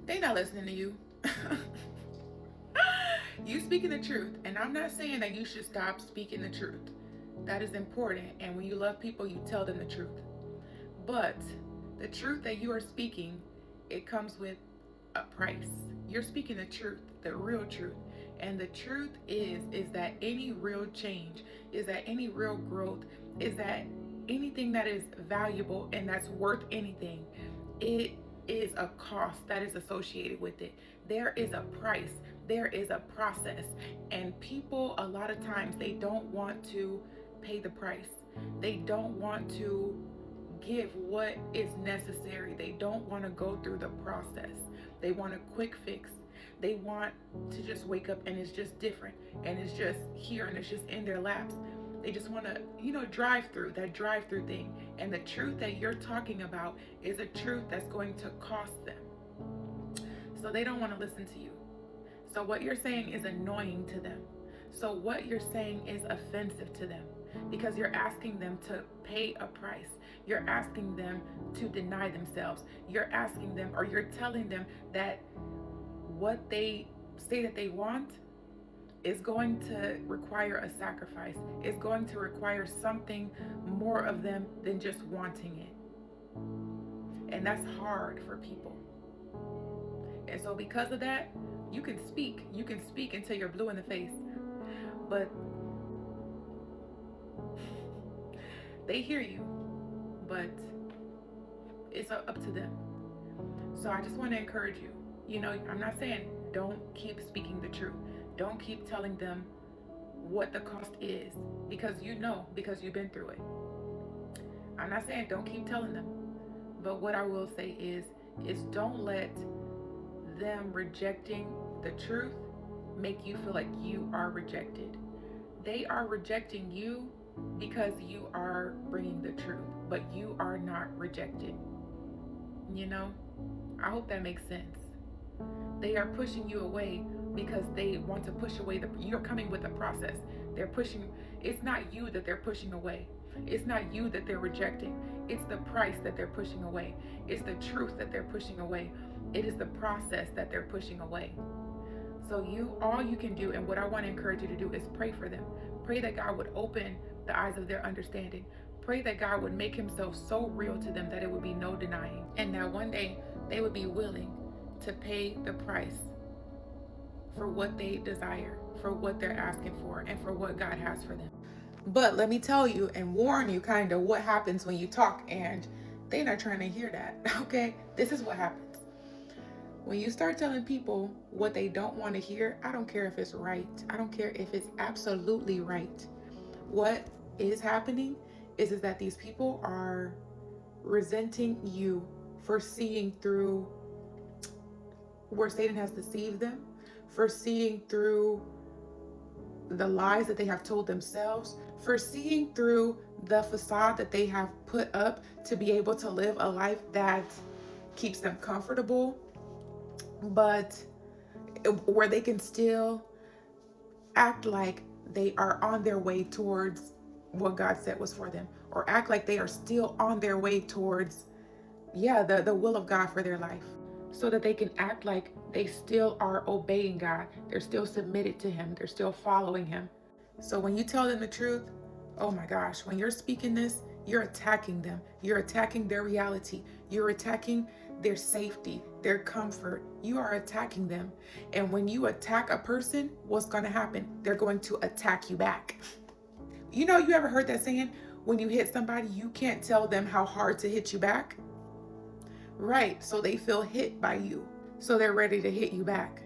They not listening to you. You speaking the truth, and I'm not saying that you should stop speaking the truth. That is important, and when you love people, you tell them the truth. But the truth that you are speaking, it comes with a price. You're speaking the truth, the real truth. And the truth is that any real change, is that any real growth, is that anything that is valuable and that's worth anything, it is a cost that is associated with it. There is a price, there is a process. And people, a lot of times, they don't want to pay the price. They don't want to give what is necessary. They don't want to go through the process. They want a quick fix. They want to just wake up and it's just different and it's just here and it's just in their laps. They just want to, drive through that drive through thing. And the truth that you're talking about is a truth that's going to cost them. So they don't want to listen to you. So what you're saying is annoying to them. So what you're saying is offensive to them because you're asking them to pay a price. You're asking them to deny themselves. You're asking them, or you're telling them that what they say that they want is going to require a sacrifice. It's going to require something more of them than just wanting it. And that's hard for people. And so because of that, you can speak until you're blue in the face. But they hear you, but it's up to them. So I just want to encourage you. I'm not saying don't keep speaking the truth. Don't keep telling them what the cost is because you've been through it. I'm not saying don't keep telling them. But what I will say is don't let them rejecting the truth make you feel like you are rejected. They are rejecting you because you are bringing the truth, but you are not rejected. I hope that makes sense. They are pushing you away because they want to push away you're coming with a process. They're pushing, it's not you that they're pushing away. It's not you that they're rejecting. It's the price that they're pushing away. It's the truth that they're pushing away. It is the process that they're pushing away. So all you can do, and what I want to encourage you to do, is pray for them. Pray that God would open the eyes of their understanding. Pray that God would make himself so real to them that it would be no denying. And that one day they would be willing to pay the price for what they desire, for what they're asking for, and for what God has for them. But let me tell you and warn you kind of what happens when you talk and they're not trying to hear that, okay? This is what happens. When you start telling people what they don't want to hear, I don't care if it's right. I don't care if it's absolutely right. What is happening is that these people are resenting you for seeing through where Satan has deceived them, for seeing through the lies that they have told themselves, for seeing through the facade that they have put up to be able to live a life that keeps them comfortable, but where they can still act like they are on their way towards what God said was for them, or act like they are still on their way towards, the will of God for their life, so that they can act like they still are obeying God. They're still submitted to him. They're still following him. So when you tell them the truth, oh my gosh, when you're speaking this, you're attacking them. You're attacking their reality. You're attacking their safety, their comfort. You are attacking them. And when you attack a person, what's going to happen? They're going to attack you back. You ever heard that saying, when you hit somebody, you can't tell them how hard to hit you back? Right, so they feel hit by you. So they're ready to hit you back.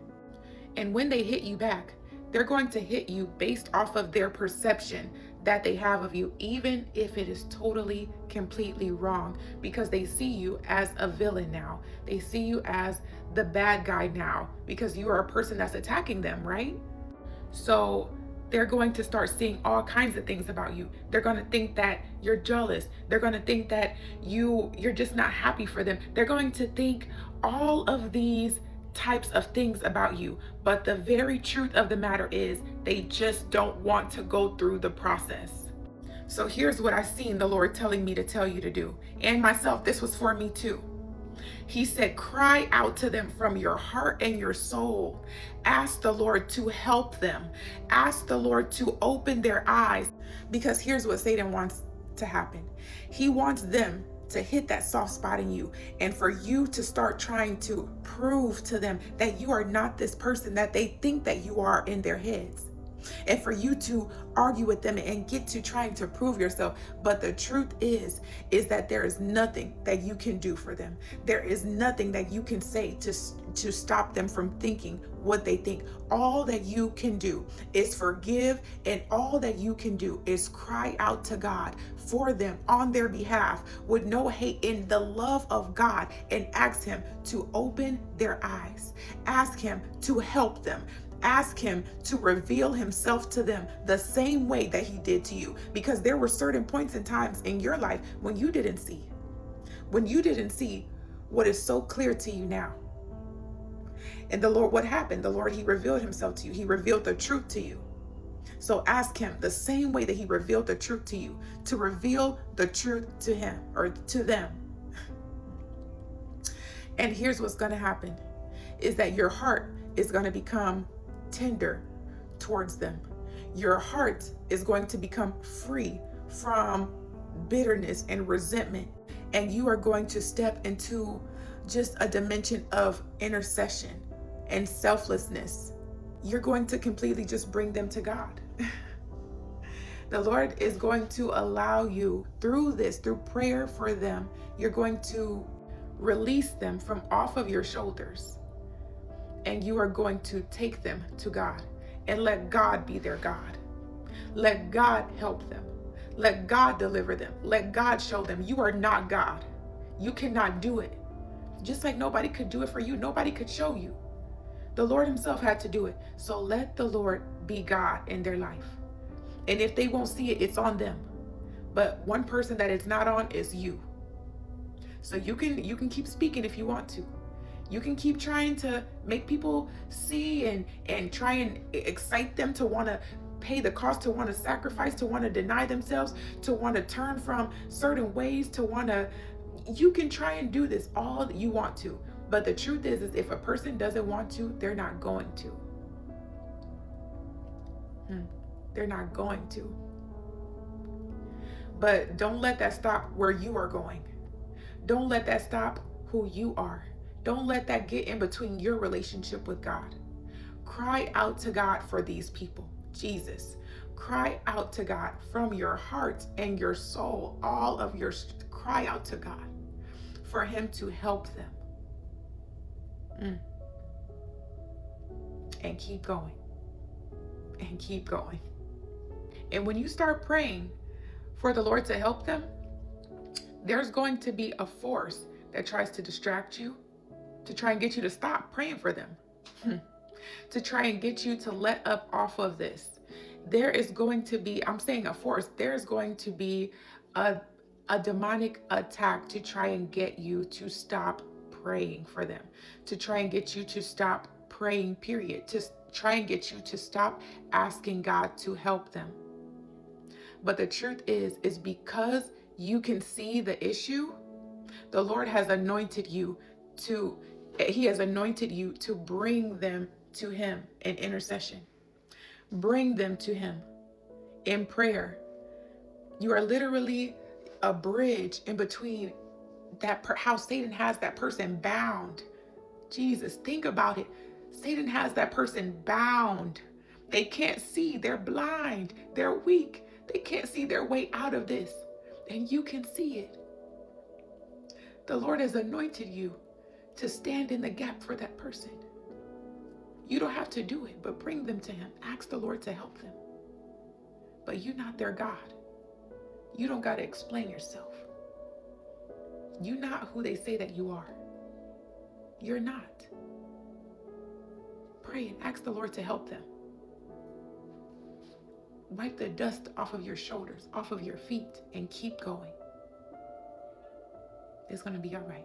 And when they hit you back, they're going to hit you based off of their perception that they have of you, even if it is totally, completely wrong, because they see you as a villain now. They see you as the bad guy now, because you are a person that's attacking them, right? So they're going to start seeing all kinds of things about you. They're going to think that you're jealous. They're going to think that you're just not happy for them. They're going to think all of these types of things about you. But the very truth of the matter is they just don't want to go through the process. So here's what I've seen the Lord telling me to tell you to do. And myself, this was for me too. He said, cry out to them from your heart and your soul. Ask the Lord to help them. Ask the Lord to open their eyes. Because here's what Satan wants to happen. He wants them to hit that soft spot in you, and for you to start trying to prove to them that you are not this person that they think that you are in their heads, and for you to argue with them and get to trying to prove yourself. But the truth is that there is nothing that you can do for them. There is nothing that you can say to stop them from thinking what they think. All that you can do is forgive, and all that you can do is cry out to God for them on their behalf with no hate, in the love of God, and ask him to open their eyes. Ask him to help them. Ask him to reveal himself to them the same way that he did to you, because there were certain points and times in your life when you didn't see what is so clear to you now. And the Lord, what happened? The Lord, he revealed himself to you. He revealed the truth to you. So ask him the same way that he revealed the truth to you, to reveal the truth to him or to them. And here's what's going to happen is that your heart is going to become tender towards them. Your heart is going to become free from bitterness and resentment. And you are going to step into just a dimension of intercession and selflessness. You're going to completely just bring them to God. The Lord is going to allow you through prayer for them, you're going to release them from off of your shoulders. And you are going to take them to God and let God be their God. Let God help them. Let God deliver them. Let God show them you are not God. You cannot do it. Just like nobody could do it for you, nobody could show you. The Lord himself had to do it. So let the Lord be God in their life. And if they won't see it, it's on them. But one person that it's not on is you. So you can keep speaking if you want to. You can keep trying to make people see and try and excite them to want to pay the cost, to want to sacrifice, to want to deny themselves, to want to turn from certain ways, you can try and do this all that you want to. But the truth is if a person doesn't want to, they're not going to. They're not going to. But don't let that stop where you are going. Don't let that stop who you are. Don't let that get in between your relationship with God. Cry out to God for these people. Jesus, cry out to God from your heart and your soul. Cry out to God for him to help them. And keep going. And keep going. And when you start praying for the Lord to help them, there's going to be a force that tries to distract you, to try and get you to stop praying for them, to try and get you to let up off of this. There is going to be, I'm saying a force, there's going to be a demonic attack to try and get you to stop praying for them, to try and get you to stop praying, period, to try and get you to stop asking God to help them. But the truth is because you can see the issue, the Lord has anointed you to bring them to him in intercession. Bring them to him in prayer. You are literally a bridge in between how Satan has that person bound. Jesus, think about it. Satan has that person bound. They can't see. They're blind. They're weak. They can't see their way out of this. And you can see it. The Lord has anointed you to stand in the gap for that person. You don't have to do it, but bring them to him. Ask the Lord to help them. But you're not their God. You don't got to explain yourself. You're not who they say that you are. You're not. Pray and ask the Lord to help them. Wipe the dust off of your shoulders, off of your feet, and keep going. It's going to be all right.